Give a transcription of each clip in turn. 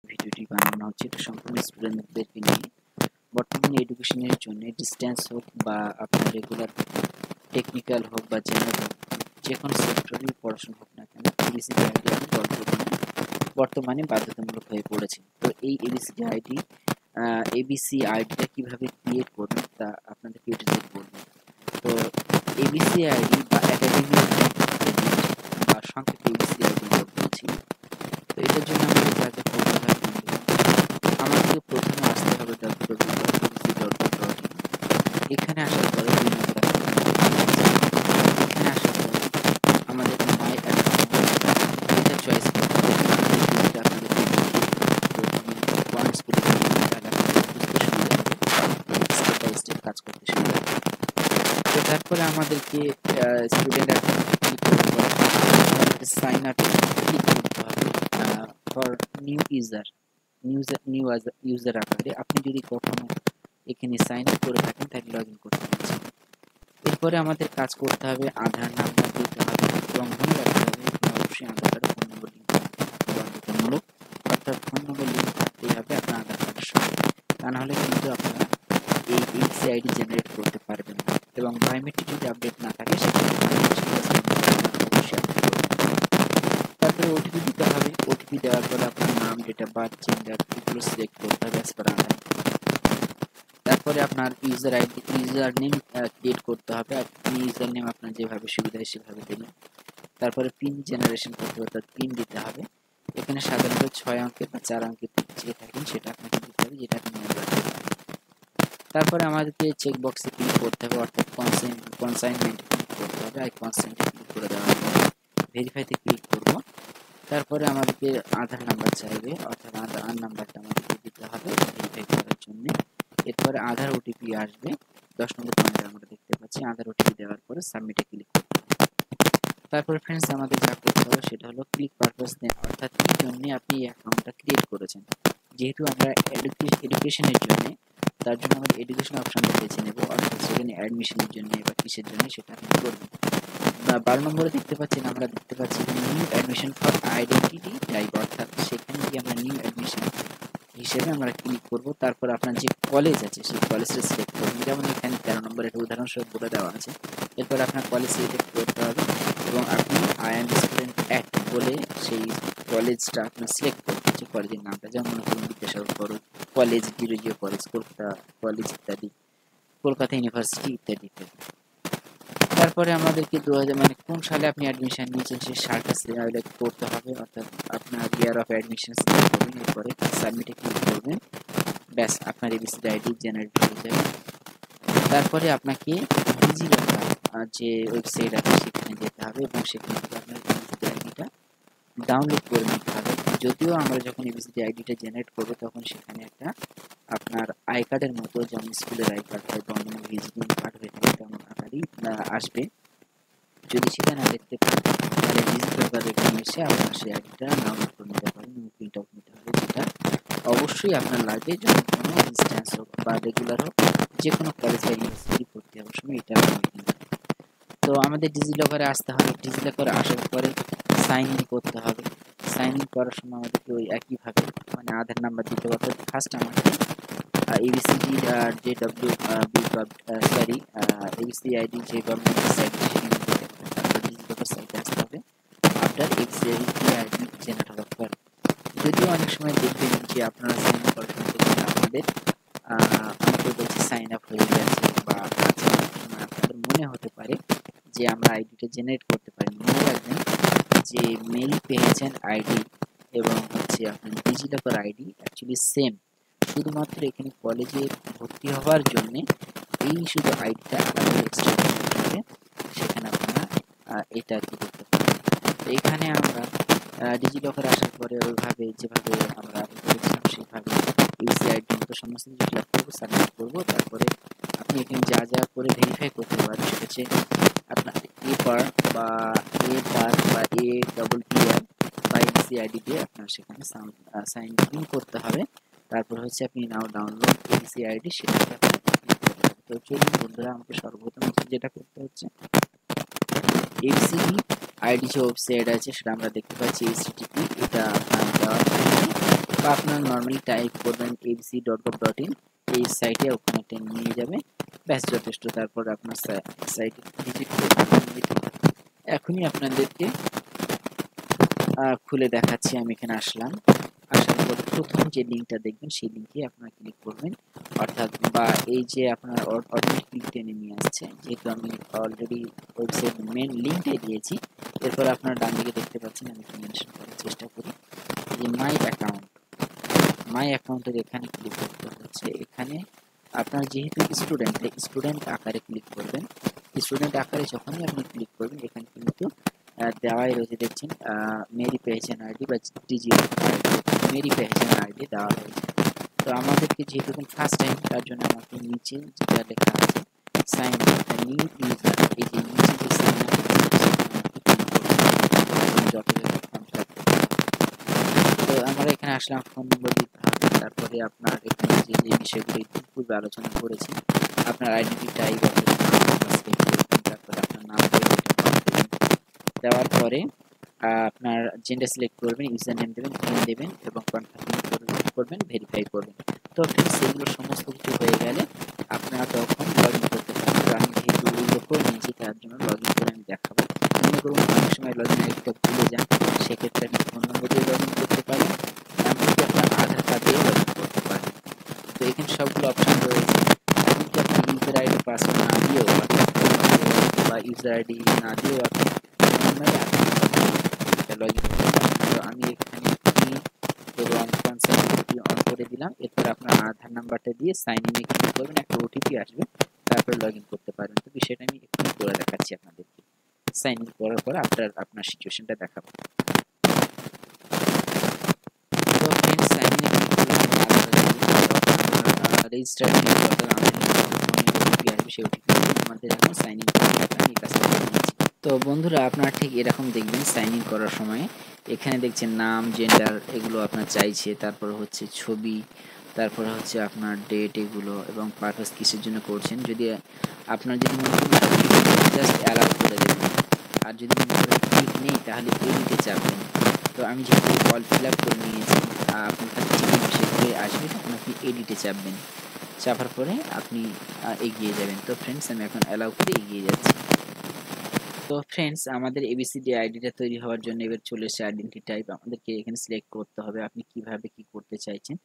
ভিডিওটি বানানো হচ্ছে এটা সম্পূর্ণ স্টুডেন্টদেরকে নিয়ে। বর্তমানে এডুকেশনের জন্য ডিস্টেন্স হোক বা আপনার রেগুলার টেকনিক্যাল হোক বা জেনারেল হোক, যে কোনো সেক্টরেই পড়াশোনা হোক না কেন, এবিসিডি আইডি বর্তমানে বাধ্যতামূলক হয়ে পড়েছে। তো এই এবিসি আইডিটা কিভাবে ক্রিয়েট করবেন তা আপনাদেরকে ইউটিলাইজ করব। তো এবিসি আইডি বা একাডেমিক বা সংক্ষেপে এবিসি আইডি বলছি। তো এটার জন্য আমাদের যা যা করতে হবে, আমাদের প্রথমে আসতে হবে www.abc.gov.in। এখানে আসার পরে এখানে আসার পরে আমাদের মাই অ্যাকাউন্ট এটা চয়েস করতে হবে। কাজ করতে সুবিধা হবে। তো তারপরে আমাদেরকে স্টুডেন্ট অ্যাকাউন্ট ক্লিক করার পর আমাদেরকে সাইন আপ ক্লিক করতে হবে ফর নিউ ইউজার আকারে। আপনি যদি কখনো এখানে সাইন আপ করে থাকেন তাহলে লগ ইন করতে পারছেন। এরপরে আমাদের কাজ করতে হবে, আধার নাম্বার দিতে হবে এবং মনে রাখতে হবে অবশ্যই আধার কার্ডে ফোন নম্বর লিঙ্ক বাধ্যতামূলক, অর্থাৎ ফোন নম্বর লিঙ্ক থাকতেই হবে আপনার আধার কার্ডের সঙ্গে, তা নাহলে কিন্তু আপনারা এই এবিসি আইডি জেনারেট করতে পারবেন না। এবং বায়োমেট্রিক যদি আপডেট না থাকে তারপরে ওটিপি দিতে হবে। ওটিপি দেওয়ার পরে আপনার নাম, ডেট অফ বার্থ, জেন্ডার এগুলো সিলেক্ট করতে হবে অ্যাজ পার আধার। তারপরে আপনার ইউজার নেম ক্রিয়েট করতে হবে। আপনি ইউজার নেম আপনার যেভাবে সুবিধা হয় সেভাবে দেবেন। তারপরে পিন জেনারেশন করতে হবে, অর্থাৎ পিন দিতে হবে। এখানে সাধারণত 6 অঙ্কের বা 4 অঙ্কের যে থাকেন সেটা আপনাকে দিতে হবে, যেটা আপনি মনে রাখতে পারেন। তারপরে আমাদেরকে চেক বক্সে ক্লিক করতে হবে, অর্থাৎ কনসাইনমেন্টে ক্লিক করতে হবে। আর কনসেন্টে ক্লিক করে দেওয়ার পরে ভেরিফাইতে ক্লিক করব। তারপরে আমাদেরকে আধার নাম্বার চাইবে, অর্থাৎ আধার নাম্বারটা আমাদেরকে দিতে হবে ভেরিফাই করার জন্য। এরপরে আধার ওটিপি আসবে, 10 নম্বর পয়েন্টে আমরা দেখতে পাচ্ছি। আধার ওটিপি দেওয়ার পরে সাবমিটে ক্লিক করতে হবে। তারপরে ফ্রেন্ডস আমাদের যা করতে হবে সেটা হলো ক্লিক পারপাস নেম, অর্থাৎ কি জন্য আপনি এই অ্যাকাউন্টটা ক্রিয়েট করেছেন। যেহেতু আমরা এডুকেশনের জন্য, তার জন্য আমাদের এডুকেশন অপশনটা বেছে নেব, অর্থাৎ সেখানে অ্যাডমিশনের জন্য বা কিসের জন্য সেটা আপনি করবেন। 12 নম্বরে দেখতে পাচ্ছেন, আমরা দেখতে পাচ্ছি new admission for identity type, অর্থাৎ সেখানে গিয়ে আমরা নিউ অ্যাডমিশন হিসেবে আমরা ক্লিক করব। তারপর আপনার যে কলেজ আছে সেই কলেজটা সিলেক্ট করবেন, যেমন এখানে 13 নম্বরে একটা উদাহরণস্বরূপ বলে দেওয়া আছে। এরপর আপনার কলেজ সিলেক্ট করতে হবে এবং আপনি আই এম স্টুডেন্ট অ্যাক্ট বলে সেই কলেজটা আপনার সিলেক্ট করতে হচ্ছে, কলেজের নামটা, যেমন মনে করুন Vidyasagar college, Derozio college, Kolkata college ইত্যাদি, কলকাতা ইউনিভার্সিটি ইত্যাদি ইত্যাদি। তারপরে আমাদেরকে মানে কোন সালে আপনি অ্যাডমিশন নিয়েছেন সেই সালটা সিলেক্ট করতে হবে, অর্থাৎ আপনার ইয়ার অফ অ্যাডমিশন সিলেক্ট করবেন। এরপরে সাবমিটে ক্লিক করবেন, ব্যাস আপনার এবিসিডি আইডি জেনারেট হয়ে যাবে। তারপরে আপনাকে ডিজিলকার যে ওয়েবসাইট আছে সেখানে যেতে হবে এবং সেখান থেকে আপনার এবিসিডি আইডিটা ডাউনলোড করে নিতে হবে। যদিও আমরা যখন এবিসিডি আইডিটা জেনারেট করবো তখন সেখানে একটা আপনার আই কার্ডের মতো, যেমন স্কুলের আই কার্ড হয় বা অন্য ভিজিটিং কার্ড হয়ে থাকে তেমন আকারই আসবে। যদি সেটা না দেখতে পান তাহলে ডিজিলকার এখানে এসে আপনার সেই আইডিটা ডাউনলোড করে নিতে পারেন এবং প্রিন্ট আউট নিতে হবে, যেটা অবশ্যই আপনার লাগবে যখন কোনো ডিস্টেন্স হোক বা রেগুলার হোক, যে কোনো কলেজ বা ইউনিভার্সিটি ভর্তি হওয়ার সময় এটা আপনি নেবেন। তো আমাদের ডিজিলকারে আসতে হবে। ডিজিলকারে আসার পরে সাইন ইন করতে হবে। সাইন ইন করার সময় আমাদেরকে ওই একইভাবে মানে আধার নাম্বার দিতে হবে, অর্থাৎ ফার্স্ট আমাকে এবিসিডি যে এবিসি আইডি যে গভর্নমেন্ট সাইট সেখানে দিতে হবে, তারপর ডিজিলকার সাইটে আসতে হবে আফটার এবিসি আইডি জেনারেট হওয়ার পর। যদিও অনেক সময় দেখবেন যে আপনারা সাইন আপ করার সময় দেখবেন আপনাদের অনেকে বলছে সাইন আপ হয়ে গেছে বা আছে, আপনাদের মনে হতে পারে যে আমরা আইডিটা জেনারেট করতে পারি। মনে রাখবেন যে মেল পেয়েছেন আইডি এবং হচ্ছে আপনার ডিজিলকার আইডি অ্যাকচুয়ালি সেম, শুধুমাত্র এখানে কলেজে ভর্তি হওয়ার জন্য এই শুধু আইডিটা আলাদা এক্সট্রা হবে, সেখানে আপনারা এটা কি করতে পারেন। তো এখানে আমরা ডিজিলকার আসার পরে ওইভাবে যেভাবে আমরা করেছিলাম সেভাবে ইউসি আইডির মতো সমস্ত কিছু ফিল আপ করবো, সাবমিট করবো। তারপরে আপনি এখানে যা যা করে ভেরিফাই করতে পারেন সেটা হচ্ছে আপনার এপার বা এ-PAR বা এবিসি আইডি দিয়ে আপনার সেখানে সাইন ইন করতে হবে। তারপর হচ্ছে আপনি নাও ডাউনলোড এবিসি আইডি, সেটাকে আপনাকে ক্লিক করতে হবে। তো চলুন বন্ধুরা, আমাকে সর্বপ্রথম যেটা করতে হচ্ছে এবিসিডি আইডি যে ওয়েবসাইট আছে সেটা আমরা দেখতে পাচ্ছি এইচটিটিপি, এটা আপনার দেওয়ার বা আপনারা নর্মালি টাইপ করবেন abc.gov.in, এই সাইটে ওখানে নিয়ে যাবে, ব্যাস যথেষ্ট। তারপর আপনার সাইটে ভিজিট করবেন। এখনই আপনাদেরকে খুলে দেখাচ্ছি। আমি এখানে আসলাম, আসার পর প্রথম যে লিঙ্কটা দেখবেন সেই লিঙ্কে আপনারা ক্লিক করবেন, অর্থাৎ বা এই যে আপনার অটোমেটিক টেনে নিয়ে আসছে, যেহেতু আমি অলরেডি ওয়েবসাইট মেন লিঙ্কটাই দিয়েছি। এরপর আপনারা ডান দিকে দেখতে পাচ্ছেন, আমি একটু মেনশন করার চেষ্টা করি, যে মাই অ্যাকাউন্টের এখানে ক্লিক করতে হচ্ছে। এখানে আপনার যেহেতু স্টুডেন্ট আকারে ক্লিক করবেন। স্টুডেন্ট আকারে যখনই আপনি ক্লিক করবেন, এখানে কিন্তু দেওয়াই রয়েছে, দেখছেন মেরি পেহচান আইডি বা ডিজি মেরি পেহচান আইডি দেওয়া রয়েছে। তো আমাদেরকে যেহেতু ফার্স্ট টাইম, তার জন্য আমাকে নিচে যেটা লেখা আছে সাইন নিউ ইউজার, এই যে নিচে যে সাইন তো আমরা এখানে আসলাম, ফোন নম্বর দিতে হবে। তারপরে আপনার এখানে যে যে বিষয়গুলি পূর্বে আলোচনা করেছি, আপনার আইডেন্টি টাইপ, তারপরে আপনার নাম দেওয়ার পরে আপনার জেন্ডার সিলেক্ট করবেন, ইউজার নেম দেবেন, পিন দেবেন এবং কনফার্ম করবেন, ভেরিফাই করবেন। তো ফ্রেন্ডস, এগুলো সমস্ত কিছু হয়ে গেলে আপনারা তখন লগ ইন করতে পারেন। তো আমি যেহেতু উল্লেখ করে নিয়েছি, তার জন্য লগ ইন করে আমি দেখাবো। মনে করুন অনেক সময় লগ ইন আইডিটা ভুলে যান, সেক্ষেত্রে আপনি ফোন নম্বর দিয়ে লগ ইন করতে পারেন, এমনকি আপনার আধার কার্ড দিয়েও লগ ইন করতে পারেন। তো এখানে সবগুলো অপশন রয়েছে। এমনকি আপনার ইউজার আইডি পাসওয়ার্ড না দিয়েও বা ইউজার আইডি না দিয়েও আপনি লগ ইন করতে পারেন। তো আমি এখানে এবং কনসার্ট অন করে দিলাম। এরপর আপনার আধার নাম্বারটা দিয়ে সাইন ইনে ক্লিক করবেন, একটা ওটিপি আসবে, তারপর লগ ইন করতে পারবেন। তো বিষয়টা আমি একটু করে দেখাচ্ছি আপনাদেরকে। সাইন ইন করার পর আপনার সিচুয়েশনটা দেখাবো। তো ফ্রেন্ডস, সাইন ইনে ক্লিক করে রেজিস্টার ওটিপি আসবে, সেই ওটিপি আমাদের এখন সাইন ইন করতে আমি এই কাজটা করে নিচ্ছি। তো বন্ধুরা, আপনারা ঠিক এরকম দেখবেন সাইন ইন করার সময় এখানে দেখছেন নাম, জেন্ডার এগুলো আপনার চাইছে, তারপর হচ্ছে ছবি, তারপর হচ্ছে আপনার ডেট এগুলো, এবং পারপাস কিসের জন্য করছেন। যদি আপনার যদি মনে করেন জাস্ট অ্যালাউ করে দেবেন, আর যদি মনে করেন ঠিক নেই তাহলে এডিটে চাপবেন। তো আমি যেহেতু অল ফিল আপ করে নিয়েছি, আপনার কাছে যে বিষয়গুলো আসবে তখন আপনি এডিটে চাপবেন, চাপার পরে আপনি এগিয়ে যাবেন। তো ফ্রেন্ডস, আমি এখন অ্যালাউ করে এগিয়ে যাচ্ছি। তো ফ্রেন্ডস, আমাদের এবিসিডি আইডিটা তৈরি হওয়ার জন্য এবার চলে এসে আইডেন্টি টাইপ আমাদেরকে এখানে সিলেক্ট করতে হবে, আপনি কিভাবে কি করতে চাইছেন।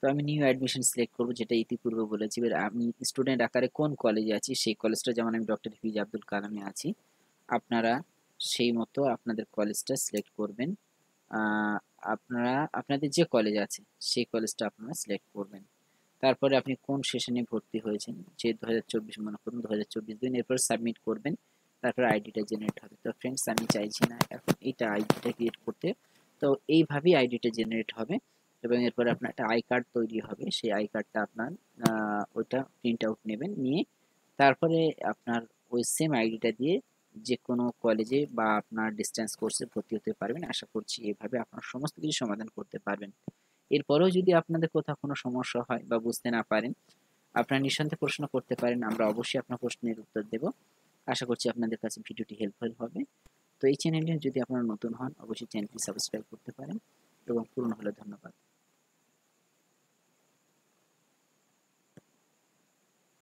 তো আমি নিউ অ্যাডমিশন সিলেক্ট করব, যেটা ইতিপূর্বে বলেছি। এবার আমি স্টুডেন্ট আকারে কোন কলেজে আছি, সেই কলেজটা, যেমন আমি ডক্টর এপিজে আব্দুল কালামে আছি, আপনারা সেই মতো আপনাদের কলেজটা সিলেক্ট করবেন। আপনারা আপনাদের যে কলেজ আছে সেই কলেজটা আপনারা সিলেক্ট করবেন। তারপরে আপনি কোন সেশনে ভর্তি হয়েছেন, যে 2024 মনে করুন 2024 দিন, এরপর সাবমিট করবেন, তারপর আইডিটা জেনারেট হবে। তো ফ্রেন্ডস, আমি চাইছি না এখন এইটা আইডিটা ক্রিয়েট করতে, তো এইভাবেই আইডিটা জেনারেট হবে এবং এরপর আপনার একটা আই কার্ড তৈরি হবে। সেই আই কার্ডটা আপনার ওইটা প্রিন্ট আউট নেবেন, নিয়ে তারপরে আপনার ওই সেম আইডিটা দিয়ে যে কোনো কলেজে বা আপনার ডিস্টেন্স কোর্সে ভর্তি হতে পারবেন। আশা করছি এভাবে আপনার সমস্ত কিছু সমাধান করতে পারবেন। এরপরেও যদি আপনাদের কোথাও কোনো সমস্যা হয় বা বুঝতে না পারেন, আপনারা নিঃসন্দেহে প্রশ্ন করতে পারেন, আমরা অবশ্যই আপনার প্রশ্নের উত্তর দেব। আশা করছি আপনাদের কাছে ভিডিওটি হেল্পফুল হবে। তো এই চ্যানেলে যদি আপনারা নতুন হন, অবশ্যই চ্যানেলটি সাবস্ক্রাইব করতে পারেন এবং পুরনো হলে ধন্যবাদ।